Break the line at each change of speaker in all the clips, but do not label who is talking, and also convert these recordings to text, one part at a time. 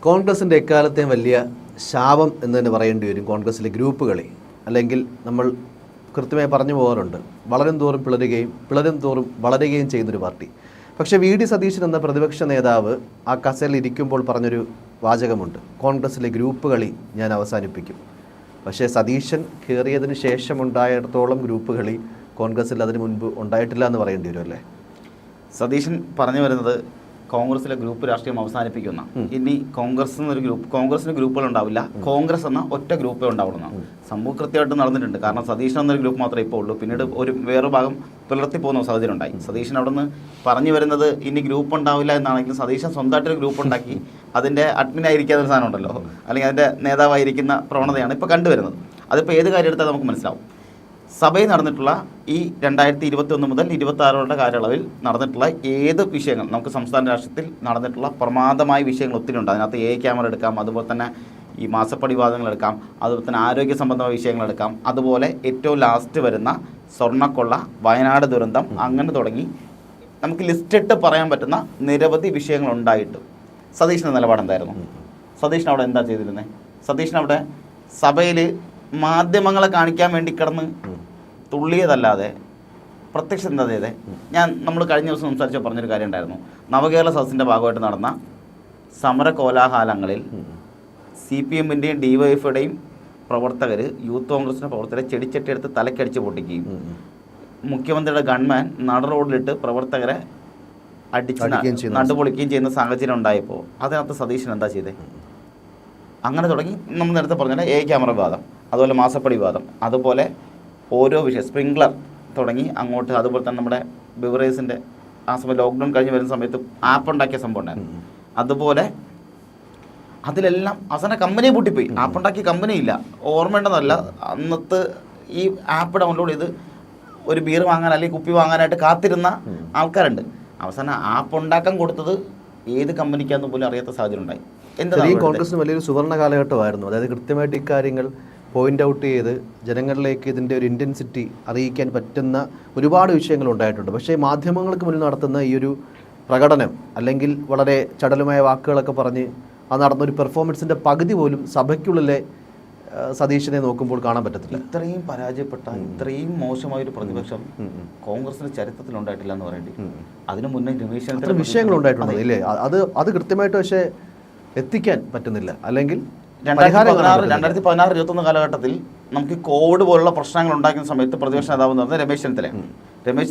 കോൺഗ്രസിൻ്റെ എക്കാലത്തെയും വലിയ ശാപം എന്ന് തന്നെ പറയേണ്ടി വരും കോൺഗ്രസിലെ ഗ്രൂപ്പ് കളി. അല്ലെങ്കിൽ നമ്മൾ കൃത്യമായി പറഞ്ഞു പോകാറുണ്ട്, വളരും തോറും പിളരും തോറും വളരുകയും ചെയ്യുന്നൊരു പാർട്ടി. പക്ഷേ വി ഡി സതീശൻ എന്ന പ്രതിപക്ഷ നേതാവ് ആ കസേരയിൽ ഇരിക്കുമ്പോൾ പറഞ്ഞൊരു വാചകമുണ്ട്, കോൺഗ്രസിലെ ഗ്രൂപ്പ് കളി ഞാൻ അവസാനിപ്പിക്കും. പക്ഷേ സതീശൻ കയറിയതിന് ശേഷമുണ്ടായിടത്തോളം ഗ്രൂപ്പ് കളി കോൺഗ്രസിൽ അതിനു മുൻപ് ഉണ്ടായിട്ടില്ല എന്ന് പറയേണ്ടി വരും അല്ലേ?
സതീശൻ പറഞ്ഞു വരുന്നത് കോൺഗ്രസിലെ ഗ്രൂപ്പ് രാഷ്ട്രീയം അവസാനിപ്പിക്കുന്ന, ഇനി കോൺഗ്രസിന് ഗ്രൂപ്പുകൾ ഉണ്ടാവില്ല, കോൺഗ്രസ് എന്ന ഒറ്റ ഗ്രൂപ്പേ ഉണ്ടാവുള്ളൂ. സംഭവം കൃത്യമായിട്ട് നടന്നിട്ടുണ്ട്. കാരണം സതീശൻ എന്നൊരു ഗ്രൂപ്പ് മാത്രമേ ഇപ്പോൾ ഉള്ളൂ. പിന്നീട് വേറെ ഭാഗം പിളർത്തി പോകുന്ന സാഹചര്യം ഉണ്ടായി. സതീശൻ അവിടെ നിന്ന് പറഞ്ഞു വരുന്നത് ഇനി ഗ്രൂപ്പ് ഉണ്ടാവില്ല എന്നാണെങ്കിലും സതീശൻ സ്വന്തമായിട്ടൊരു ഗ്രൂപ്പ് ഉണ്ടാക്കി അതിൻ്റെ അഡ്മിനായിരിക്കുന്ന ഒരു സാധനം ഉണ്ടല്ലോ, അല്ലെങ്കിൽ അതിൻ്റെ നേതാവായിരിക്കുന്ന പ്രവണതയാണ് ഇപ്പോൾ കണ്ടുവരുന്നത്. അതിപ്പോൾ ഏത് കാര്യം എടുത്താൽ നമുക്ക് മനസ്സിലാവും. സഭയിൽ നടന്നിട്ടുള്ള ഈ 2021 മുതൽ 2026 കാലയളവിൽ നടന്നിട്ടുള്ള ഏത് വിഷയങ്ങൾ, നമുക്ക് സംസ്ഥാന രാഷ്ട്രീയത്തിൽ നടന്നിട്ടുള്ള പ്രമാദമായ വിഷയങ്ങൾ ഒത്തിരി ഉണ്ട്. അതിനകത്ത് ക്യാമറ എടുക്കാം, അതുപോലെ തന്നെ ഈ മാസപ്പടി വിവാദങ്ങൾ എടുക്കാം, അതുപോലെ തന്നെ ആരോഗ്യ സംബന്ധമായ വിഷയങ്ങൾ എടുക്കാം, അതുപോലെ ഏറ്റവും ലാസ്റ്റ് വരുന്ന സ്വർണ്ണക്കൊള്ള, വയനാട് ദുരന്തം, അങ്ങനെ തുടങ്ങി നമുക്ക് ലിസ്റ്റിട്ട് പറയാൻ പറ്റുന്ന നിരവധി വിഷയങ്ങൾ ഉണ്ടായിട്ടും സതീഷിൻ്റെ നിലപാട് എന്തായിരുന്നു? സതീഷിന് അവിടെ എന്താ ചെയ്തിരുന്നത്? സതീഷിന് അവിടെ സഭയിൽ മാധ്യമങ്ങളെ കാണിക്കാൻ വേണ്ടി കിടന്ന് തുള്ളിയതല്ലാതെ പ്രത്യക്ഷം എന്താ ചെയ്തേ? നമ്മൾ കഴിഞ്ഞ ദിവസം സംസാരിച്ച് പറഞ്ഞൊരു കാര്യം ഉണ്ടായിരുന്നു. നവകേരള സദസ്സിൻ്റെ ഭാഗമായിട്ട് നടന്ന സമര കോലാഹലങ്ങളിൽ CPM-ൻ്റെയും DYFയുടെയും പ്രവർത്തകർ യൂത്ത് കോൺഗ്രസിൻ്റെ പ്രവർത്തകരെ ചെടിച്ചട്ടിയെടുത്ത് തലക്കടിച്ച് പൊട്ടിക്കുകയും മുഖ്യമന്ത്രിയുടെ ഗൺമാൻ നട റോഡിലിട്ട് പ്രവർത്തകരെ അടിച്ച് നടുപൊളിക്കുകയും ചെയ്യുന്ന സാഹചര്യം ഉണ്ടായപ്പോൾ അതിനകത്ത് സതീശൻ എന്താ ചെയ്തേ? അങ്ങനെ തുടങ്ങി നമ്മൾ നേരത്തെ പറഞ്ഞാൽ ക്യാമറ വിവാദം, അതുപോലെ മാസപ്പടി വിവാദം, അതുപോലെ ഓരോ വിഷയം സ്പ്രിംഗ്ലർ തുടങ്ങി അങ്ങോട്ട്, അതുപോലെ തന്നെ നമ്മുടെ ബിവറേജിൻ്റെ ആ സമയം ലോക്ക്ഡൗൺ കഴിഞ്ഞ് വരുന്ന സമയത്ത് ആപ്പ് ഉണ്ടാക്കിയ സംഭവം ഉണ്ടായിരുന്നു. അതുപോലെ അതിലെല്ലാം അവസാനം കമ്പനി പൂട്ടിപ്പോയി. ആപ്പ് ഉണ്ടാക്കിയ കമ്പനിയില്ല, ഓർമ്മയുണ്ടെന്നല്ല, അന്നത്തെ ഈ ആപ്പ് ഡൗൺലോഡ് ചെയ്ത് ഒരു ബീർ വാങ്ങാൻ അല്ലെങ്കിൽ കുപ്പി വാങ്ങാനായിട്ട് കാത്തിരുന്ന ആൾക്കാരുണ്ട്. അവസാനം ആപ്പ് ഉണ്ടാക്കാൻ കൊടുത്തത് ഏത് കമ്പനിക്കാന്ന് പോലും അറിയാത്ത സാഹചര്യം ഉണ്ടായി.
ഈ കോൺഗ്രസിന് വലിയൊരു സുവർണ്ണ കാലഘട്ടമായിരുന്നു. അതായത് കൃത്യമായിട്ട് ഇക്കാര്യങ്ങൾ പോയിന്റ് ഔട്ട് ചെയ്ത് ജനങ്ങളിലേക്ക് ഇതിൻ്റെ ഒരു ഇൻറ്റൻസിറ്റി അറിയിക്കാൻ പറ്റുന്ന ഒരുപാട് വിഷയങ്ങൾ ഉണ്ടായിട്ടുണ്ട്. പക്ഷേ മാധ്യമങ്ങൾക്ക് മുന്നിൽ നടത്തുന്ന ഈ ഒരു പ്രകടനം, അല്ലെങ്കിൽ വളരെ ചടലുമായ വാക്കുകളൊക്കെ പറഞ്ഞ് അത് നടന്നൊരു പെർഫോമൻസിൻ്റെ പകുതി പോലും സഭയ്ക്കുള്ളിലെ സതീശനെ നോക്കുമ്പോൾ കാണാൻ പറ്റത്തില്ല.
ഇത്രയും പരാജയപ്പെട്ട, ഇത്രയും മോശമായൊരു പ്രതിപക്ഷം കോൺഗ്രസിന് ചരിത്രത്തിൽ ഉണ്ടായിട്ടില്ല എന്ന് പറയേണ്ടി. അതിനു മുന്നേ രമേശ് ചെന്നിത്തല
വിഷയങ്ങൾ ഉണ്ടായിട്ടുണ്ട് ഇല്ലേ? അത് കൃത്യമായിട്ട് പക്ഷേ എത്തിക്കാൻ പറ്റുന്നില്ല. അല്ലെങ്കിൽ
2016-2021 കാലഘട്ടത്തിൽ നമുക്ക് കോവിഡ് പോലുള്ള പ്രശ്നങ്ങൾ ഉണ്ടാക്കുന്ന സമയത്ത് പ്രതിപക്ഷ നേതാവ് എന്ന് പറഞ്ഞാൽ രമേശ്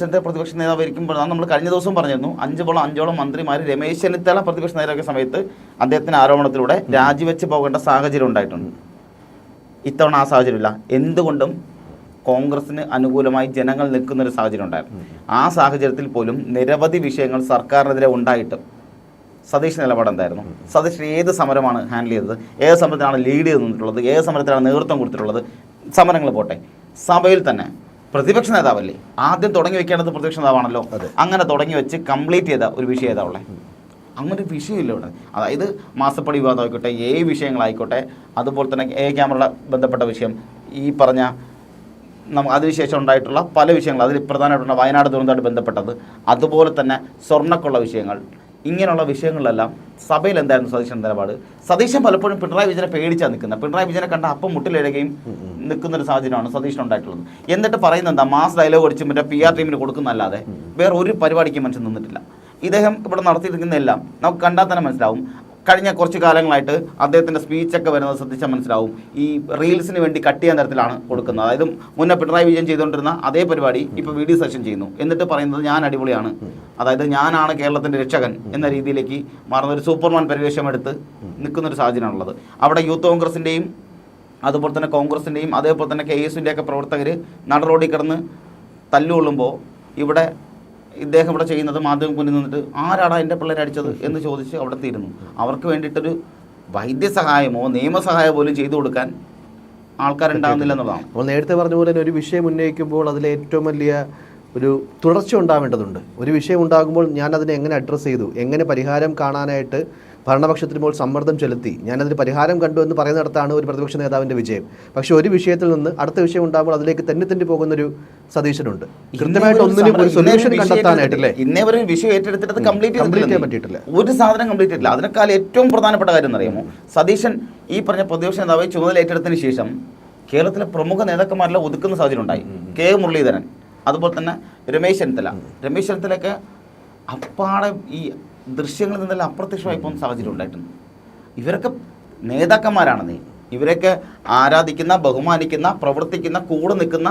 ചെന്നിത്തല പ്രതിപക്ഷ നേതാവ് ഇരിക്കുമ്പോഴാണ് നമ്മൾ കഴിഞ്ഞ ദിവസം പറഞ്ഞിരുന്നു 5ഓളം മന്ത്രിമാർ രമേശ് ചെന്നിത്തല പ്രതിപക്ഷ നേതാവിന്റെ സമയത്ത് അദ്ദേഹത്തിന്റെ ആരോപണത്തിലൂടെ രാജിവെച്ച് പോകേണ്ട സാഹചര്യം ഉണ്ടായിട്ടുണ്ട്. ഇത്തവണ ആ സാഹചര്യമില്ല. എന്തുകൊണ്ടും കോൺഗ്രസിന് അനുകൂലമായി ജനങ്ങൾ നിൽക്കുന്നൊരു സാഹചര്യം ഉണ്ടായിരുന്നു. ആ സാഹചര്യത്തിൽ പോലും നിരവധി വിഷയങ്ങൾ സർക്കാരിനെതിരെ ഉണ്ടായിട്ടും സതീഷ് നിലപാട് എന്തായിരുന്നു? സതീഷ് ഏത് സമരമാണ് ഹാൻഡിൽ ചെയ്തത്? ഏത് സമരത്തിനാണ് ലീഡ് ചെയ്ത് നിന്നിട്ടുള്ളത്? ഏത് സമരത്തിനാണ് നേതൃത്വം കൊടുത്തിട്ടുള്ളത്? സമരങ്ങൾ പോട്ടെ, സഭയിൽ തന്നെ പ്രതിപക്ഷ നേതാവല്ലേ ആദ്യം തുടങ്ങി വെക്കേണ്ടത്? പ്രതിപക്ഷ നേതാവാണല്ലോ. അങ്ങനെ തുടങ്ങി വെച്ച് കംപ്ലീറ്റ് ചെയ്ത ഒരു വിഷയം ഏതാവുള്ളേ? അങ്ങനെ ഒരു വിഷയമില്ല ഇവിടെ. അതായത് മാസപ്പടി വിവാദം ആയിക്കോട്ടെ, വിഷയങ്ങളായിക്കോട്ടെ, അതുപോലെ തന്നെ ക്യാമറയുടെ ബന്ധപ്പെട്ട വിഷയം, ഈ പറഞ്ഞ അതിനുശേഷം ഉണ്ടായിട്ടുള്ള പല വിഷയങ്ങൾ, അതിൽ പ്രധാനമായിട്ടുള്ള വയനാട് ദുരന്തമായിട്ട് ബന്ധപ്പെട്ടത്, അതുപോലെ തന്നെ സ്വർണ്ണക്കുള്ള വിഷയങ്ങൾ, ഇങ്ങനെയുള്ള വിഷയങ്ങളിലെല്ലാം സഭയിൽ എന്തായിരുന്നു സതീശൻ നിലപാട്? സതീശൻ പലപ്പോഴും പിണറായി വിജയനെ പേടിച്ചാണ് നിൽക്കുന്നത്. പിണറായി വിജയനെ കണ്ട അപ്പം മുട്ടിലിടുകയും നിൽക്കുന്നൊരു സാഹചര്യമാണ് സതീശൻ ഉണ്ടായിട്ടുള്ളത്. എന്നിട്ട് പറയുന്നത് എന്താ? മാസ് ഡയലോഗ് അടിച്ച് മറ്റേ PR ടീമിന് കൊടുക്കുന്നതല്ലാതെ വേറെ ഒരു പരിപാടിക്ക് മനുഷ്യൻ നിന്നിട്ടില്ല. ഇദ്ദേഹം ഇവിടെ നടത്തിയിരിക്കുന്നതെല്ലാം നമുക്ക് കണ്ടാൽ തന്നെ മനസ്സിലാവും. കഴിഞ്ഞ കുറച്ച് കാലങ്ങളായിട്ട് അദ്ദേഹത്തിൻ്റെ സ്പീച്ചൊക്കെ വരുന്നത് ശ്രദ്ധിച്ചാൽ മനസ്സിലാവും. ഈ റീൽസിന് വേണ്ടി കട്ട് ചെയ്യാൻ തരത്തിലാണ് കൊടുക്കുന്നത്. അതായത് മുന്നേ പിണറായി വിജയൻ ചെയ്തുകൊണ്ടിരുന്ന അതേ പരിപാടി ഇപ്പോൾ VD സതീശൻ ചെയ്യുന്നു. എന്നിട്ട് പറയുന്നത് ഞാൻ അടിപൊളിയാണ്, അതായത് ഞാനാണ് കേരളത്തിൻ്റെ രക്ഷകൻ എന്ന രീതിയിലേക്ക് മാറുന്ന ഒരു സൂപ്പർമാൻ പരിവേഷം എടുത്ത് നിൽക്കുന്നൊരു സാഹചര്യമാണുള്ളത്. അവിടെ യൂത്ത് കോൺഗ്രസിൻ്റെയും അതുപോലെ തന്നെ കോൺഗ്രസിൻ്റെയും അതേപോലെ തന്നെ KSUവിൻ്റെയൊക്കെ പ്രവർത്തകർ നടറോടി കിടന്ന് തല്ലുകൊള്ളുമ്പോൾ ഇവിടെ ഇദ്ദേഹം ഇവിടെ ചെയ്യുന്നത് മാധ്യമം മുന്നിൽ നിന്നിട്ട് ആരാടാ എൻ്റെ പിള്ളേരെ അടിച്ചത് എന്ന് ചോദിച്ച് അവിടെ തീരുന്നു. അവർക്ക് വേണ്ടിയിട്ടൊരു വൈദ്യസഹായമോ നിയമസഹായമോ പോലും ചെയ്തു കൊടുക്കാൻ ആൾക്കാരുണ്ടാകുന്നില്ല എന്നുള്ളതാണ്.
അപ്പോൾ നേരത്തെ പറഞ്ഞ പോലെ ഒരു വിഷയം ഉന്നയിക്കുമ്പോൾ അതിലെ ഏറ്റവും വലിയ ഒരു തുടർച്ച ഉണ്ടാവേണ്ടതുണ്ട്. ഒരു വിഷയം ഉണ്ടാകുമ്പോൾ ഞാൻ അതിനെ എങ്ങനെ അഡ്രസ്സ് ചെയ്തു, എങ്ങനെ പരിഹാരം കാണാനായിട്ട് ഭരണപക്ഷത്തിന് മുകളിൽ സമ്മർദ്ദം ചെലുത്തി ഞാനതിന് പരിഹാരം കണ്ടു എന്ന് പറയുന്നിടത്താണ് ഒരു പ്രതിപക്ഷ നേതാവിൻ്റെ വിജയം. പക്ഷേ ഒരു വിഷയത്തിൽ നിന്ന് അടുത്ത വിഷയം ഉണ്ടാകുമ്പോൾ അതിലേക്ക് തെന്നി പോകുന്നൊരു സതീശനുണ്ട്. കൃത്യമായിട്ട് ഒന്നിനും ഒരു സൊല്യൂഷൻ കണ്ടെത്താനായിട്ടില്ലേ?
ഇന്നേ ഒരു വിഷയം ഏറ്റെടുത്തിട്ട് കംപ്ലീറ്റ്
ചെയ്യാൻ പറ്റിയിട്ടില്ല.
ഒരു സാധനം കംപ്ലീറ്റ് ചെയ്തിട്ടില്ല. അതിനേക്കാൾ ഏറ്റവും പ്രധാനപ്പെട്ട കാര്യം എന്നറിയാമോ, സതീശൻ ഈ പറഞ്ഞ പ്രതിപക്ഷ നേതാവ് ചുമതല ഏറ്റെടുത്തതിന് ശേഷം കേരളത്തിലെ പ്രമുഖ നേതാക്കന്മാരെല്ലാം ഒതുക്കുന്ന സാഹചര്യം ഉണ്ടായി. കെ മുരളീധരൻ, അതുപോലെ തന്നെ രമേശ് ചെന്നിത്തലയൊക്കെ അപ്പാടെ ഈ ദൃശ്യങ്ങളിൽ നിന്നെല്ലാം അപ്രത്യക്ഷമായി പോകുന്ന സാഹചര്യം ഉണ്ടായിട്ടുണ്ട്. ഇവരൊക്കെ നേതാക്കന്മാരാണെന്നേ, ഇവരൊക്കെ ആരാധിക്കുന്ന, ബഹുമാനിക്കുന്ന, പ്രവർത്തിക്കുന്ന, കൂടെ നിൽക്കുന്ന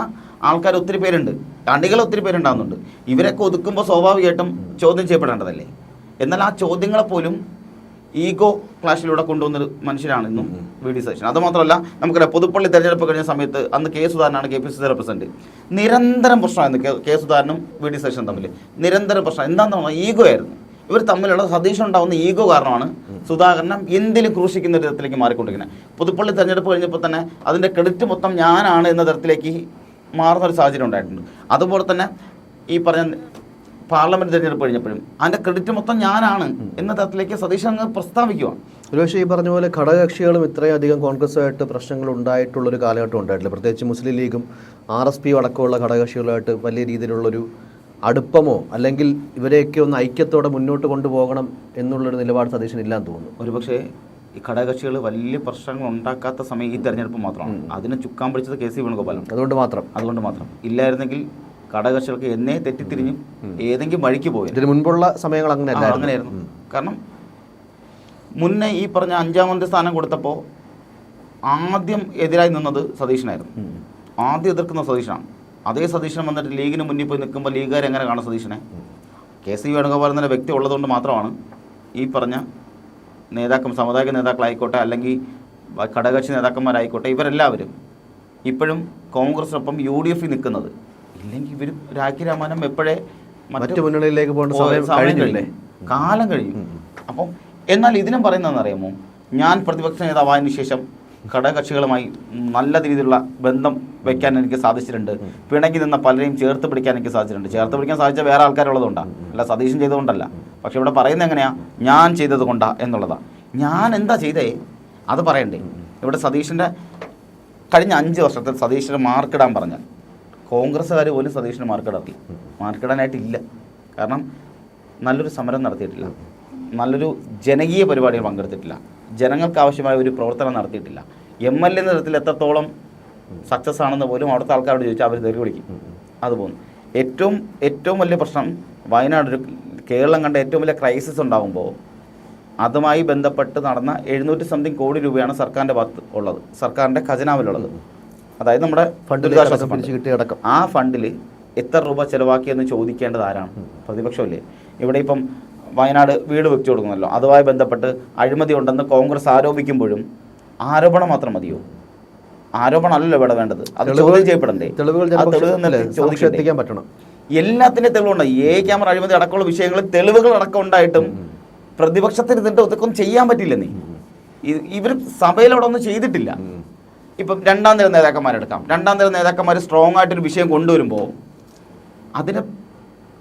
ആൾക്കാർ ഒത്തിരി പേരുണ്ട്, അണികൾ ഒത്തിരി പേരുണ്ടാകുന്നുണ്ട്. ഇവരൊക്കെ ഒതുക്കുമ്പോൾ സ്വാഭാവികമായിട്ടും ചോദ്യം ചെയ്യപ്പെടേണ്ടതല്ലേ? എന്നാൽ ആ ചോദ്യങ്ങളെപ്പോലും ഈഗോ ക്ലാഷിലൂടെ കൊണ്ടുവന്നൊരു മനുഷ്യനാണ് ഇന്നും വി.ഡി. സതീശൻ. അതുമാത്രമല്ല, നമുക്കറിയാം പുതുപ്പള്ളി തെരഞ്ഞെടുപ്പ് കഴിഞ്ഞ സമയത്ത് അന്ന് കെ സുധാകരനാണ് KPCC പ്രസിഡന്റ്. നിരന്തരം പ്രശ്നമായിരുന്നു കെ സുധാകരനും വി.ഡി. സതീശനും തമ്മിൽ. നിരന്തരം പ്രശ്നം എന്താണെന്ന് പറഞ്ഞാൽ ഈഗോ ആയിരുന്നു. ഇവർ തമ്മിലുള്ള സതീശൻ ഉണ്ടാകുന്ന ഈഗോ കാരണമാണ് സുധാകരനെ എന്തിലും ക്രൂശിക്കുന്ന ഒരു തരത്തിലേക്ക് മാറിക്കൊണ്ടിരിക്കുന്നത്. പുതുപ്പള്ളി തെരഞ്ഞെടുപ്പ് കഴിഞ്ഞപ്പോൾ തന്നെ അതിൻ്റെ ക്രെഡിറ്റ് മൊത്തം ഞാനാണ് എന്ന തരത്തിലേക്ക് മാറുന്ന ഒരു സാഹചര്യം ഉണ്ടായിട്ടുണ്ട്. അതുപോലെ തന്നെ ഈ പറഞ്ഞ പാർലമെന്റ് തെരഞ്ഞെടുപ്പ് കഴിഞ്ഞപ്പോഴും അതിൻ്റെ ക്രെഡിറ്റ് മൊത്തം ഞാനാണ് എന്ന തരത്തിലേക്ക് സതീശൻ അങ്ങ് പ്രസ്താവിക്കുക.
ഒരുപക്ഷെ ഈ പറഞ്ഞ പോലെ ഘടകകക്ഷികളും ഇത്രയും അധികം കോൺഗ്രസുമായിട്ട് പ്രശ്നങ്ങൾ ഉണ്ടായിട്ടുള്ളൊരു കാലഘട്ടം ഉണ്ടായിട്ടില്ല. പ്രത്യേകിച്ച് മുസ്ലിം ലീഗും RSP അടക്കമുള്ള ഘടകകക്ഷികളുമായിട്ട് വലിയ രീതിയിലുള്ളൊരു അടുപ്പമോ അല്ലെങ്കിൽ ഇവരെയൊക്കെ ഒന്ന് ഐക്യത്തോടെ മുന്നോട്ട് കൊണ്ടുപോകണം എന്നുള്ളൊരു നിലപാട് സതീശൻ ഇല്ലാന്ന് തോന്നുന്നു.
ഒരുപക്ഷെ ഈ ഘടകകക്ഷികൾ വലിയ പ്രശ്നങ്ങൾ ഉണ്ടാക്കാത്ത സമയം ഈ തെരഞ്ഞെടുപ്പ് മാത്രമാണ്. അതിന് ചുക്കാൻ പിടിച്ചത് KC വേണുഗോപാലാണ്. അതുകൊണ്ട് മാത്രം ഇല്ലായിരുന്നെങ്കിൽ ഘടകകക്ഷികൾക്ക് എന്നേ തെറ്റിത്തിരിഞ്ഞും ഏതെങ്കിലും വഴിക്ക് പോയി.
ഇതിന് മുൻപുള്ള സമയങ്ങൾ
അങ്ങനെയായിരുന്നു. കാരണം മുന്നേ ഈ പറഞ്ഞ 5ാമത്തെ സ്ഥാനം കൊടുത്തപ്പോൾ ആദ്യം എതിരായി നിന്നത് സതീശനായിരുന്നു. ആദ്യം എതിർക്കുന്ന സതീശനാണ്. അതേ സതീശൻ വന്നിട്ട് ലീഗിന് മുന്നിൽ പോയി നിൽക്കുമ്പോൾ ലീഗുകാർ എങ്ങനെ കാണും സതീശനെ? KC വേണുഗോപാൽ എന്ന വ്യക്തി ഉള്ളതുകൊണ്ട് മാത്രമാണ് ഈ പറഞ്ഞ സാമുദായിക നേതാക്കളായിക്കോട്ടെ അല്ലെങ്കിൽ ഘടകകക്ഷി നേതാക്കന്മാരായിക്കോട്ടെ ഇവരെല്ലാവരും ഇപ്പോഴും കോൺഗ്രസിനൊപ്പം UDF നിൽക്കുന്നത്. ഇല്ലെങ്കിൽ ഇവർ രാഖി രാമാനം എപ്പോഴേ
മറ്റു മുന്നണിയിലേക്ക് പോകേണ്ട
കാലം കഴിയും. അപ്പം എന്നാൽ ഇതിനും പറയുന്നതെന്നറിയാമോ, ഞാൻ പ്രതിപക്ഷ നേതാവായതിനു ശേഷം ഘടകകക്ഷികളുമായി നല്ല രീതിയിലുള്ള ബന്ധം വെക്കാൻ എനിക്ക് സാധിച്ചിട്ടുണ്ട്. പിണങ്ങി നിന്ന പലരെയും ചേർത്ത് പിടിക്കാൻ എനിക്ക് സാധിച്ചിട്ടുണ്ട്. ചേർത്ത് പിടിക്കാൻ സാധിച്ച വേറെ ആൾക്കാരുള്ളതുകൊണ്ടാണ്, അല്ല സതീശൻ ചെയ്തുകൊണ്ടല്ല. പക്ഷെ ഇവിടെ പറയുന്നത് എങ്ങനെയാ, ഞാൻ ചെയ്തത് കൊണ്ടാ എന്നുള്ളതാണ്. ഞാൻ എന്താ ചെയ്തേ അത് പറയണ്ടേ? ഇവിടെ സതീശൻ്റെ കഴിഞ്ഞ 5 വർഷത്തിൽ സതീശന് മാർക്കിടാൻ പറഞ്ഞാൽ കോൺഗ്രസ്സുകാർ പോലും സതീശന് മാർക്കിടാനായിട്ടില്ല. കാരണം നല്ലൊരു സമരം നടത്തിയിട്ടില്ല, നല്ലൊരു ജനകീയ പരിപാടികൾ പങ്കെടുത്തിട്ടില്ല, ജനങ്ങൾക്ക് ആവശ്യമായ ഒരു പ്രവർത്തനം നടത്തിയിട്ടില്ല. MLA എന്ന തരത്തിൽ എത്രത്തോളം സക്സസ് ആണെന്ന് പോലും അവിടുത്തെ ആൾക്കാരോട് ചോദിച്ചാൽ അവർ തെറി വിളിക്കും. അതുപോലും ഏറ്റവും വലിയ പ്രശ്നം വയനാട് കേരളം കണ്ട ഏറ്റവും വലിയ ക്രൈസിസ് ഉണ്ടാകുമ്പോൾ അതുമായി ബന്ധപ്പെട്ട് നടന്ന 700 കോടി രൂപയാണ് സർക്കാരിൻ്റെ ഭാഗത്ത് ഉള്ളത്, സർക്കാരിൻ്റെ ഖജനാവിലുള്ളത്. അതായത് നമ്മുടെ ദുരിതാശ്വാസ ഫണ്ട്. ആ ഫണ്ടിൽ എത്ര രൂപ ചിലവാക്കിയെന്ന് ചോദിക്കേണ്ടത് ആരാണ്? പ്രതിപക്ഷമല്ലേ? ഇവിടെ ഇപ്പം വയനാട് വീട് വെച്ചു കൊടുക്കുന്നല്ലോ, അതുമായി ബന്ധപ്പെട്ട് അഴിമതി ഉണ്ടെന്ന് കോൺഗ്രസ് ആരോപിക്കുമ്പോഴും ആരോപണം മാത്രം മതിയോ? ആരോപണമല്ലല്ലോ ഇവിടെ വേണ്ടത്, അത് ചോദ്യം ചെയ്യപ്പെടണ്ടേ? ചോദിക്കാൻ പറ്റണം. എല്ലാത്തിൻ്റെ തെളിവുണ്ട്. ക്യാമറ അഴിമതി അടക്കമുള്ള വിഷയങ്ങളിൽ തെളിവുകൾ അടക്കം ഉണ്ടായിട്ടും പ്രതിപക്ഷത്തിന് ഇതിൻ്റെ ഒന്നും ചെയ്യാൻ പറ്റില്ലെന്നേ. ഇവർ സഭയിലവിടെ ഒന്നും ചെയ്തിട്ടില്ല. ഇപ്പം 2ാം നിര നേതാക്കന്മാരെടുക്കാം. 2ാം നിര നേതാക്കന്മാർ സ്ട്രോങ് ആയിട്ടൊരു വിഷയം കൊണ്ടുവരുമ്പോൾ അതിന്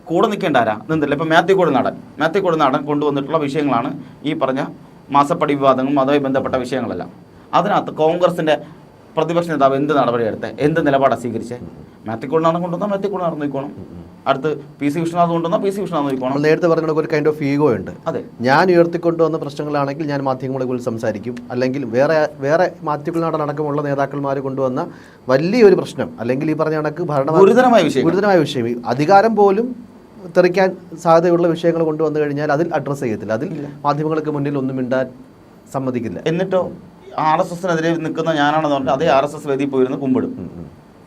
കൂടെ നിൽക്കേണ്ട ആരാ? നിന്നില്ല. ഇപ്പം മാത്യുക്കോട് നാടൻ കൊണ്ടുവന്നിട്ടുള്ള വിഷയങ്ങളാണ് ഈ പറഞ്ഞ മാസപ്പടി വിവാദങ്ങളും അതുമായി ബന്ധപ്പെട്ട വിഷയങ്ങളെല്ലാം. അതിനകത്ത് കോൺഗ്രസിൻ്റെ പ്രതിപക്ഷ നേതാവ് എന്ത് നടപടി എടുത്തേ, എന്ത് നിലപാടാണ് സ്വീകരിച്ചേ? മാത്യുക്കോട് നാടൻ കൊണ്ടുവന്നാൽ മാത്യുക്കോട് നാടൻ നോക്കണം. അടുത്ത് PC വിശ്വനാഥ് കൊണ്ടുവന്നാൽ PC വിശ്വനാഥ് നോക്കണം.
നേരത്തെ പറഞ്ഞ ഒരു കൈൻഡ് ഓഫ് ഈഗോ ഉണ്ട്.
അതെ,
ഞാൻ ഉയർത്തിക്കൊണ്ടുവന്ന പ്രശ്നങ്ങളാണെങ്കിൽ ഞാൻ മാധ്യമങ്ങളെ കുറിച്ച് സംസാരിക്കും, അല്ലെങ്കിൽ വേറെ മാത്യുക്കോട് നാടൻ അടക്കമുള്ള നേതാക്കന്മാർ കൊണ്ടുവന്ന വലിയൊരു പ്രശ്നം അല്ലെങ്കിൽ ഈ പറഞ്ഞ കണക്ക് ഗുരുതരമായ വിഷയം അധികാരം പോലും തെറിക്കാൻ സാധ്യതയുള്ള വിഷയങ്ങൾ കൊണ്ടുവന്നു കഴിഞ്ഞാൽ അതിൽ അഡ്രസ്സ് ചെയ്യത്തില്ല, അതിൽ മാധ്യമങ്ങൾക്ക് മുന്നിൽ ഒന്നും മിണ്ടാൻ സമ്മതിക്കില്ല.
എന്നിട്ടോ RSSനെതിരെ നിൽക്കുന്ന ഞാനാണെന്ന് പറഞ്ഞിട്ട് അതേ RSS വേദിയിൽ പോയിരുന്ന് കുമ്പിടും.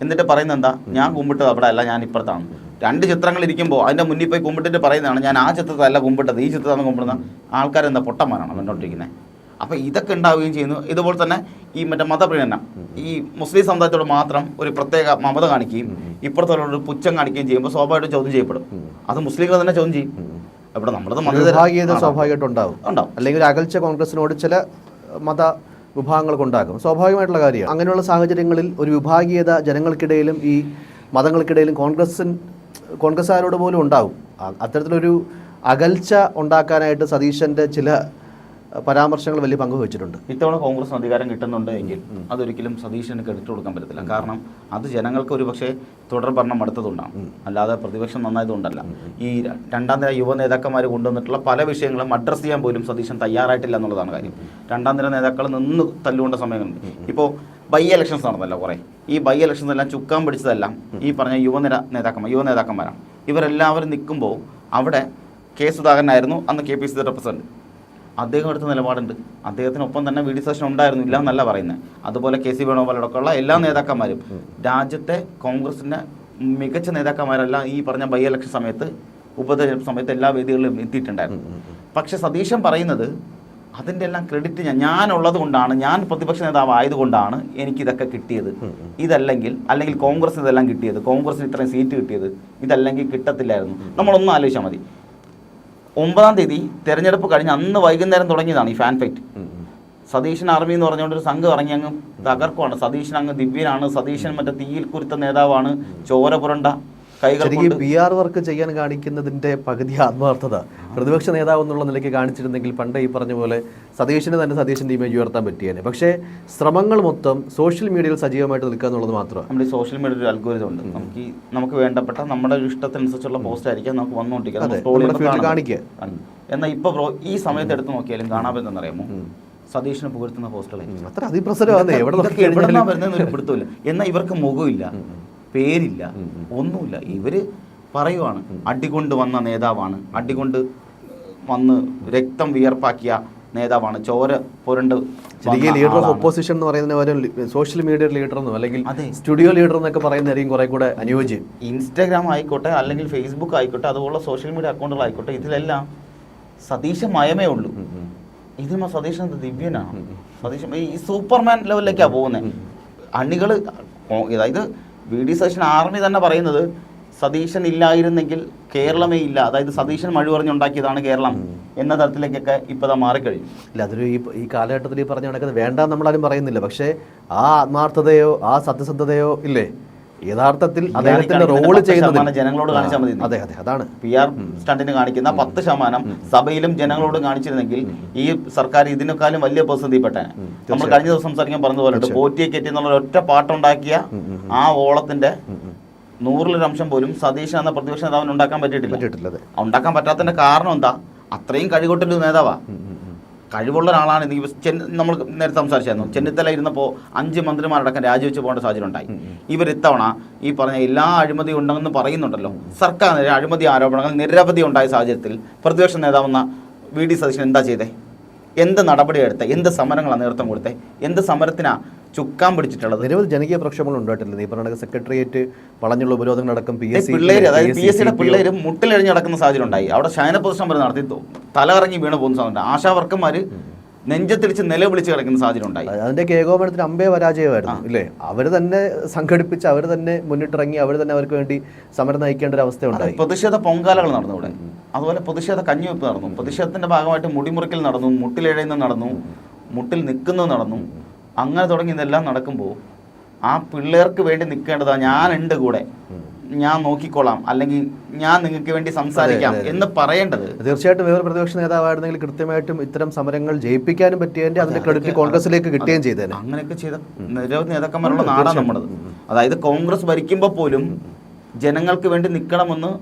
എന്നിട്ട് പറയുന്നത് എന്താ, ഞാൻ കുമ്പിട്ടത് അവിടെ അല്ല, ഞാൻ ഇപ്പുറത്താണ്. 2 ചിത്രങ്ങൾ ഇരിക്കുമ്പോൾ അതിൻ്റെ മുന്നിൽ പോയി കുമ്പിട്ടിട്ട് പറയുന്നതാണ് ഞാൻ ആ ചിത്രത്തല്ല കുമ്പിട്ടത്, ഈ ചിത്രത്താണ് കുമ്പിടുന്ന ആൾക്കാരെന്താ പൊട്ടന്മാരാണ് മുന്നോട്ടിരിക്കുന്നത്. അപ്പോൾ ഇതൊക്കെ ഉണ്ടാവുകയും ചെയ്യുന്നു. ഇതുപോലെ തന്നെ ഈ മതപ്രീണനം, ഈ മുസ്ലിം സമുദായത്തോട് മാത്രം ഒരു പ്രത്യേക മമത കാണിക്കുകയും ഇപ്പുറത്തോടൊരു പുച്ഛം കാണിക്കുകയും ചെയ്യുമ്പോൾ സ്വാഭാവികമായിട്ടും ചോദ്യം ചെയ്യപ്പെടും. അത് മുസ്ലിങ്ങൾ തന്നെ ചോദ്യം ചെയ്യും. ഇവിടെ നമ്മളത്
സ്വാഭാവികമായിട്ടും ഉണ്ടാവും. അല്ലെങ്കിൽ ഒരു അകൽച്ച കോൺഗ്രസിനോട് ചില മത വിഭാഗങ്ങൾക്കുണ്ടാകും, സ്വാഭാവികമായിട്ടുള്ള കാര്യമാണ്. അങ്ങനെയുള്ള സാഹചര്യങ്ങളിൽ ഒരു വിഭാഗീയത ജനങ്ങൾക്കിടയിലും ഈ മതങ്ങൾക്കിടയിലും കോൺഗ്രസ്സുകാരോട് പോലും ഉണ്ടാകും. അത്തരത്തിലൊരു അകൽച്ച ഉണ്ടാക്കാനായിട്ട് സതീശൻ്റെ ചില പരാമർശങ്ങൾ വലിയ പങ്ക് വഹിച്ചിട്ടുണ്ട്.
ഇത്തവണ കോൺഗ്രസിന് അധികാരം കിട്ടുന്നുണ്ട് എങ്കിൽ അതൊരിക്കലും സതീശന് ക്രെഡിറ്റ് കൊടുക്കാൻ പറ്റത്തില്ല. കാരണം അത് ജനങ്ങൾക്ക് ഒരു പക്ഷേ തുടർ ഭരണം അടുത്തതുകൊണ്ടാണ്, അല്ലാതെ പ്രതിപക്ഷം നന്നായതുകൊണ്ടല്ല. ഈ രണ്ടാം നിര യുവ നേതാക്കന്മാർ കൊണ്ടുവന്നിട്ടുള്ള പല വിഷയങ്ങളും അഡ്രസ്സ് ചെയ്യാൻ പോലും സതീശൻ തയ്യാറായിട്ടില്ല എന്നുള്ളതാണ് കാര്യം. രണ്ടാം നിര നേതാക്കൾ നിന്ന് തല്ലുകൊണ്ട സമയങ്ങളുണ്ട്. ഇപ്പോൾ ബൈ ഇലക്ഷൻസ് നടന്നല്ലോ കുറേ. ഈ ബൈ ഇലക്ഷൻസ് എല്ലാം ചുക്കാൻ പിടിച്ചതെല്ലാം ഈ പറഞ്ഞ യുവ നേതാക്കന്മാരാണ്. ഇവരെല്ലാവരും നിൽക്കുമ്പോൾ അവിടെ കെ സുധാകരനായിരുന്നു അന്ന് KPCC റെപ്രസെൻറ്റ്. അദ്ദേഹം എടുത്ത നിലപാടുണ്ട്. അദ്ദേഹത്തിനൊപ്പം തന്നെ VD സതീശൻ ഉണ്ടായിരുന്നു, ഇല്ല എന്നല്ല പറയുന്നത്. അതുപോലെ KC വേണുഗോപാലടക്കമുള്ള എല്ലാ നേതാക്കന്മാരും രാജ്യത്തെ കോൺഗ്രസിൻ്റെ മികച്ച നേതാക്കന്മാരെല്ലാം ഈ പറഞ്ഞ ബൈ ഇലക്ഷൻ സമയത്ത്, ഉപതെരഞ്ഞെടുപ്പ് സമയത്ത് എല്ലാ വേദികളിലും എത്തിയിട്ടുണ്ടായിരുന്നു. പക്ഷെ സതീശൻ പറയുന്നത് അതിൻ്റെ എല്ലാം ക്രെഡിറ്റ് ഞാനുള്ളത് കൊണ്ടാണ്, ഞാൻ പ്രതിപക്ഷ നേതാവ് ആയതുകൊണ്ടാണ് എനിക്കിതൊക്കെ കിട്ടിയത്. അല്ലെങ്കിൽ കോൺഗ്രസ് ഇതെല്ലാം കിട്ടിയത്, കോൺഗ്രസിന് ഇത്രയും സീറ്റ് കിട്ടിയത്, ഇതല്ലെങ്കിൽ കിട്ടത്തില്ലായിരുന്നു. നമ്മളൊന്നും ആലോചിച്ചാൽ മതി. 9-ാം തീയതി തെരഞ്ഞെടുപ്പ് കഴിഞ്ഞ് അന്ന് വൈകുന്നേരം തുടങ്ങിയതാണ് ഈ ഫാൻ ഫൈറ്റ്. സതീശൻ ആർമി എന്ന് പറഞ്ഞുകൊണ്ട് ഒരു സംഘം ഇറങ്ങി അങ്ങ് തകർക്കുവാണ്. സതീശൻ അങ്ങ് ദിവ്യനാണ്, സതീശൻ മറ്റേ തീയിൽ കുരുത്ത നേതാവാണ്, ചോര പുരണ്ട കൈകൾ.
PR വർക്ക് ചെയ്യാൻ കാണിക്കുന്നതിന്റെ പകുതി ആത്മാർത്ഥത പ്രതിപക്ഷ നേതാവ് എന്നുള്ള നിലയ്ക്ക് കാണിച്ചിരുന്നെങ്കിൽ പണ്ട് ഈ പറഞ്ഞ പോലെ സതീശന് തന്നെ സതീശന്റെ ഇമേജ് ഉയർത്താൻ പറ്റിയേനെ. പക്ഷേ ശ്രമങ്ങൾ മൊത്തം സോഷ്യൽ മീഡിയയിൽ സജീവമായിട്ട് നിൽക്കുക എന്നുള്ളത് മാത്രമാണ്.
നമ്മുടെ ഈ സോഷ്യൽ മീഡിയ ഒരു അൽഗോരിതം ഉണ്ട്. നമുക്ക് വേണ്ടപ്പെട്ട നമ്മുടെ ഒരു ഇഷ്ടത്തിനനുസരിച്ചുള്ള പോസ്റ്റ് ആയിരിക്കാം നമുക്ക് വന്നുകൊണ്ടിരിക്കുക
കാണിക്കുക.
എന്നാൽ ഇപ്പൊ ഈ സമയത്ത് എടുത്ത് നോക്കിയാലും കാണാൻ പറ്റുന്നറിയാമോ, സതീശനെ പുകഴ്ത്തുന്ന പോസ്റ്ററുകൾ
അത്ര അതിപ്രസരമാണ്.
എവിടെന്നാ വരുന്നതെന്ന് പിടുത്തമില്ല. എന്നാൽ ഇവർക്ക് മുഖമില്ല, പേരില്ല, ഒന്നുമില്ല. ഇവര് പറയുവാണ് അടികൊണ്ട് വന്ന നേതാവാണ്, അടികൊണ്ട് വന്ന് രക്തം വിയർപ്പാക്കിയ നേതാവാണ്, ചോര പുരണ്ട്.
ലീഡർ ഓഫ് ഓപ്പോസിഷൻ എന്ന് പറയുന്ന സോഷ്യൽ മീഡിയ ലീഡർ എന്നോ അല്ലെങ്കിൽ സ്റ്റുഡിയോ ലീഡർ എന്നൊക്കെ പറയുന്നതായിരിക്കും കുറെ കൂടെ അനുയോജ്യം.
ഇൻസ്റ്റാഗ്രാം ആയിക്കോട്ടെ, അല്ലെങ്കിൽ ഫേസ്ബുക്ക് ആയിക്കോട്ടെ, അതുപോലുള്ള സോഷ്യൽ മീഡിയ അക്കൗണ്ടുകൾ ആയിക്കോട്ടെ, ഇതിലെല്ലാം സതീശൻ മയമേ ഉള്ളൂ. ഇതിന് സതീശൻ ദിവ്യനാണ്. സതീശൻ ഈ സൂപ്പർമാൻ ലെവലിലേക്കാണ് പോകുന്നത്. അണികൾ, അതായത് VD സതീശൻ ആർമി തന്നെ പറയുന്നത് സതീശൻ ഇല്ലായിരുന്നെങ്കിൽ കേരളമേ ഇല്ല, അതായത് സതീശൻ മഴ പറഞ്ഞുണ്ടാക്കിയതാണ് കേരളം എന്ന തരത്തിലേക്കൊക്കെ ഇപ്പോൾ മാറിക്കഴിഞ്ഞു.
ഇല്ല, അതൊരു ഈ കാലഘട്ടത്തിൽ ഈ പറഞ്ഞു നടക്കുന്നത് വേണ്ട നമ്മളാരും പറയുന്നില്ല. പക്ഷേ ആ ആത്മാർത്ഥതയോ ആ സത്യസന്ധതയോ ഇല്ലേ യഥാർത്ഥത്തിൽ അദ്ദേഹത്തിന്റെ റോള് ചെയ്യുന്നത്
ജനങ്ങളോട് കാണിച്ചാൽ മതി.
അതെ അതെ, അതാണ്
PR സ്റ്റണ്ടിന് കാണിക്കുന്ന 10% സഭയിലും ജനങ്ങളോട് കാണിച്ചിരുന്നെങ്കിൽ ഈ സർക്കാർ ഇതിനേക്കാളും വലിയ പ്രതിസന്ധിപ്പെട്ടെ. നമ്മൾ കഴിഞ്ഞ ദിവസം സംസാരിക്കാൻ പറഞ്ഞതുപോലെ പോറ്റിയെ കയറ്റി എന്നുള്ള ഒറ്റ പാട്ടുണ്ടാക്കിയ ആ ഓളത്തിന്റെ 100% പോലും സതീശൻ എന്ന പ്രതിപക്ഷ നേതാവിന് ഉണ്ടാക്കാൻ പറ്റിയിട്ടില്ല. ഉണ്ടാക്കാൻ പറ്റാത്തതിന്റെ കാരണം എന്താ? അത്രയും കഴികൊട്ടൊരു നേതാവാ, കഴിവുള്ള ഒരാളാണ്. നമ്മൾ നേരത്തെ സംസാരിച്ചായിരുന്നു, ചെന്നിത്തല ഇരുന്നപ്പോൾ 5 മന്ത്രിമാരടക്കം രാജിവെച്ച് പോകേണ്ട സാഹചര്യം ഉണ്ടായി. ഇവർ ഇത്തവണ ഈ പറഞ്ഞ എല്ലാ അഴിമതി ഉണ്ടെന്ന് പറയുന്നുണ്ടല്ലോ. സർക്കാർ അഴിമതി ആരോപണങ്ങൾ നിരവധി ഉണ്ടായ സാഹചര്യത്തിൽ പ്രതിപക്ഷ നേതാവെന്ന VD സതീശൻ എന്താ ചെയ്തേ? എന്ത് നടപടി എടുത്തേ? എന്ത് സമരങ്ങളാണ് നേതൃത്വം കൊടുത്തേ? എന്ത് സമരത്തിനാ ചുക്കാൻ പിടിച്ചിട്ടുള്ളത്?
നിരവധി ജനകീയ പ്രക്ഷോഭങ്ങൾ ഉണ്ടായിട്ടില്ല. ഈ പറഞ്ഞ സെക്രട്ടേറിയറ്റ് വളഞ്ഞുള്ള ഉപരോധങ്ങളടക്കം
പിള്ളേര്, അതായത് PSCയുടെ പിള്ളേര് മുട്ടിലെഴിഞ്ഞ് നടക്കുന്ന സാഹചര്യം ഉണ്ടായി. അവിടെ ശയനപ്രദർശനം വരെ നടത്തി തലകറങ്ങി വീണ് പോകുന്ന സാധനം. ആശാവർക്കന്മാർ നെഞ്ചത്തിരിച്ച് നിലവിളിച്ച് കിടക്കുന്ന സാഹചര്യം ഉണ്ടായി.
അതിന്റെ ഏകോപനത്തിന് അമ്പേ പരാജയമായിരുന്നു ഇല്ലേ? അവർ തന്നെ സംഘടിപ്പിച്ച്, അവർ തന്നെ മുന്നിട്ടിറങ്ങി, അവർ തന്നെ അവർക്ക് വേണ്ടി സമരം നയിക്കേണ്ട ഒരു അവസ്ഥ ഉണ്ടായി.
പ്രതിഷേധ പൊങ്കാലകൾ നടന്നു ഇവിടെ. അതുപോലെ പ്രതിഷേധ കഞ്ഞിവെപ്പ് നടന്നു. പ്രതിഷേധത്തിന്റെ ഭാഗമായിട്ട് മുടിമുറിക്കൽ നടന്നു, മുട്ടിലെഴുന്നത് നടന്നു, മുട്ടിൽ നിൽക്കുന്നത് നടന്നു. അങ്ങനെ തുടങ്ങി ഇതെല്ലാം നടക്കുമ്പോൾ ആ പിള്ളേർക്ക് വേണ്ടി നിൽക്കേണ്ടതാ, ഞാനുണ്ട് കൂടെ, ഞാൻ നോക്കിക്കോളാം, അല്ലെങ്കിൽ ഞാൻ നിങ്ങൾക്ക് വേണ്ടി സംസാരിക്കാം എന്ന് പറയേണ്ടത്.
തീർച്ചയായിട്ടും വേറെ പ്രതിപക്ഷ നേതാവായിരുന്നെങ്കിൽ കൃത്യമായിട്ടും ഇത്തരം സമരങ്ങൾ ജയിപ്പിക്കാനും പറ്റിയതിന്റെ അതിന്റെ ക്രെഡിറ്റ് കോൺഗ്രസിലേക്ക് കിട്ടുകയും ചെയ്തേനെ.
അങ്ങനെയൊക്കെ ചെയ്ത നിരവധി നേതാക്കന്മാരുള്ള നാടാണ് നമ്മുടേത്. അതായത് കോൺഗ്രസ് ഭരിക്കുമ്പോൾ പോലും ജനങ്ങൾക്ക് വേണ്ടി നിൽക്കണമെന്ന്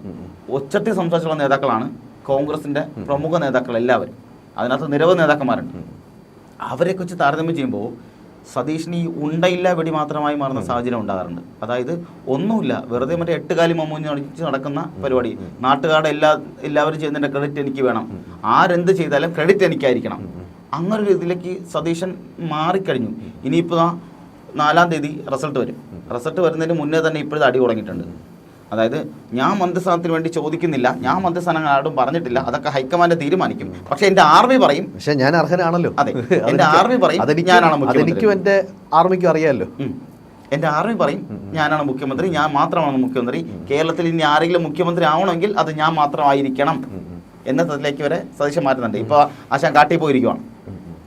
ഒച്ചത്തിൽ സംസാരിച്ചുള്ള നേതാക്കളാണ് കോൺഗ്രസിന്റെ പ്രമുഖ നേതാക്കൾ എല്ലാവരും. അതിനകത്ത് നിരവധി നേതാക്കന്മാരുണ്ട്. അവരെ കുറിച്ച് താരതമ്യം ചെയ്യുമ്പോൾ സതീഷിന് ഈ ഉണ്ടയില്ല വെടി മാത്രമായി മാറുന്ന സാഹചര്യം ഉണ്ടാകാറുണ്ട്. അതായത് ഒന്നുമില്ല, വെറുതെ മറ്റേ 8 കാലി മമ്മൂഞ്ഞ് അടിച്ച് നടക്കുന്ന പരിപാടി. നാട്ടുകാരുടെ എല്ലാവരും ചെയ്യുന്നതിൻ്റെ ക്രെഡിറ്റ് എനിക്ക് വേണം, ആരെന്ത് ചെയ്താലും ക്രെഡിറ്റ് എനിക്കായിരിക്കണം. അങ്ങനൊരു ഇതിലേക്ക് സതീശൻ മാറിക്കഴിഞ്ഞു. ഇനിയിപ്പോൾ 4-ാം തീയതി റിസൾട്ട് വരും. റിസൾട്ട് വരുന്നതിന് മുന്നേ തന്നെ ഇപ്പോഴത്തെ അടി തുടങ്ങിയിട്ടുണ്ട്. അതായത് ഞാൻ മന്ത്രിസ്ഥാനത്തിന് വേണ്ടി ചോദിക്കുന്നില്ല, ഞാൻ മന്ത്രിസ്ഥാനം ആരോടും പറഞ്ഞിട്ടില്ല, അതൊക്കെ ഹൈക്കമാൻഡ് തീരുമാനിക്കും. പക്ഷെ എന്റെ ആർമി പറയും,
പക്ഷെ ഞാൻ അർഹനാണല്ലോ.
അതെ, എന്റെ ആർമി പറയും ഞാനാണ് മുഖ്യമന്ത്രി.
എനിക്കും എന്റെ ആർമിക്കും അറിയാമല്ലോ.
എന്റെ ആർമി പറയും ഞാനാണ് മുഖ്യമന്ത്രി, ഞാൻ മാത്രമാണ് മുഖ്യമന്ത്രി. കേരളത്തിൽ ഇനി ആരെങ്കിലും മുഖ്യമന്ത്രി ആവണമെങ്കിൽ അത് ഞാൻ മാത്രമായിരിക്കണം എന്നതിലേക്ക് വരെ സതീശൻ മാറ്റുന്നുണ്ട്. ഇപ്പൊ ആശാൻ കാട്ടിൽ പോയിരിക്കുവാണ്,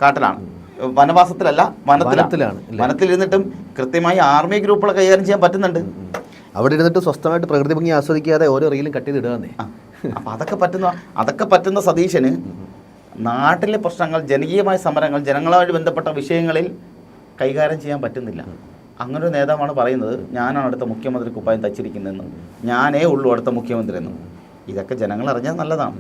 കാട്ടിലാണ്, വനവാസത്തിലല്ല വനത്തിലാണ്. വനത്തിലിരുന്നിട്ടും കൃത്യമായി ആർമി ഗ്രൂപ്പുകൾ കൈകാര്യം ചെയ്യാൻ പറ്റുന്നുണ്ട്.
അവിടെ ഇരുന്നിട്ട് സ്വസ്ഥമായിട്ട് പ്രകൃതി ഭംഗി ആസ്വദിക്കാതെ ഓരോ റീലും കട്ട് ചെയ്തിടുകയെന്നേ.
അപ്പം അതൊക്കെ പറ്റുന്ന സതീശന് നാട്ടിലെ പ്രശ്നങ്ങൾ, ജനകീയമായ സമരങ്ങൾ, ജനങ്ങളുമായി ബന്ധപ്പെട്ട വിഷയങ്ങളിൽ കൈകാര്യം ചെയ്യാൻ പറ്റുന്നില്ല. അങ്ങനൊരു നേതാവാണ് പറയുന്നത് ഞാനാണ് അടുത്ത മുഖ്യമന്ത്രി കുപ്പായം തച്ചിരിക്കുന്നതെന്നും ഞാനേ ഉള്ളൂ അടുത്ത മുഖ്യമന്ത്രി എന്നും. ഇതൊക്കെ ജനങ്ങൾ അറിഞ്ഞാൽ നല്ലതാണ്.